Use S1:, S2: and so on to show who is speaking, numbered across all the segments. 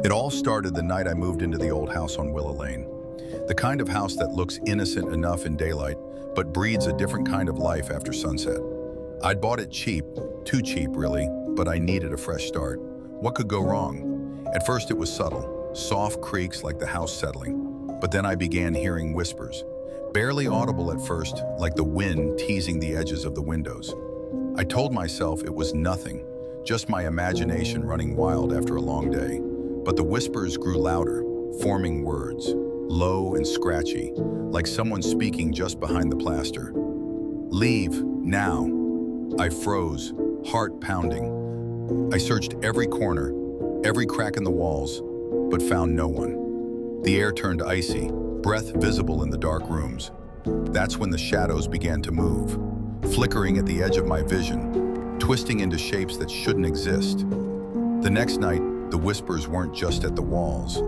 S1: It all started the night I moved into the old house on Willow Lane. The kind of house that looks innocent enough in daylight, but breeds a different kind of life after sunset. I'd bought it cheap, too cheap really, but I needed a fresh start. What could go wrong? At first it was subtle, soft creaks like the house settling. But then I began hearing whispers, barely audible at first, like the wind teasing the edges of the windows. I told myself it was nothing, just my imagination running wild after a long day. But the whispers grew louder, forming words, low and scratchy, like someone speaking just behind the plaster. Leave, now. I froze, heart pounding. I searched every corner, every crack in the walls, but found no one. The air turned icy, breath visible in the dark rooms. That's when the shadows began to move, flickering at the edge of my vision, twisting into shapes that shouldn't exist. The next night, the whispers weren't just at the walls,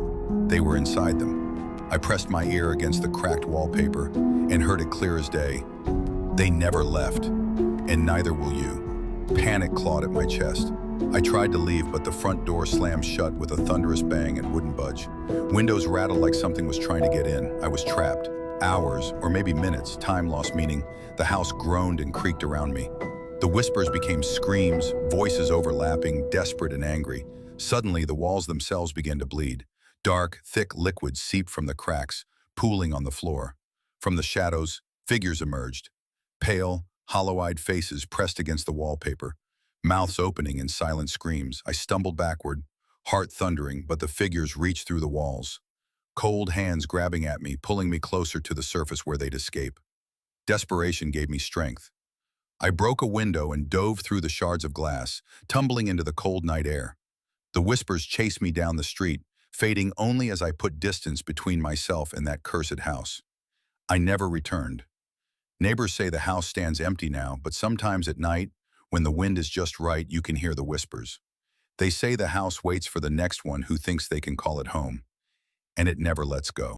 S1: they were inside them. I pressed my ear against the cracked wallpaper and heard it clear as day. They never left, and neither will you. Panic clawed at my chest. I tried to leave, but the front door slammed shut with a thunderous bang and wouldn't budge. Windows rattled like something was trying to get in. I was trapped. Hours, or maybe minutes, time lost meaning. The house groaned and creaked around me. The whispers became screams, voices overlapping, desperate and angry. Suddenly, the walls themselves began to bleed. Dark, thick liquid seeped from the cracks, pooling on the floor. From the shadows, figures emerged. Pale, hollow-eyed faces pressed against the wallpaper, mouths opening in silent screams. I stumbled backward, heart thundering, but the figures reached through the walls. Cold hands grabbing at me, pulling me closer to the surface where they'd escape. Desperation gave me strength. I broke a window and dove through the shards of glass, tumbling into the cold night air. The whispers chased me down the street, fading only as I put distance between myself and that cursed house. I never returned. Neighbors say the house stands empty now, but sometimes at night, when the wind is just right, you can hear the whispers. They say the house waits for the next one who thinks they can call it home, and it never lets go.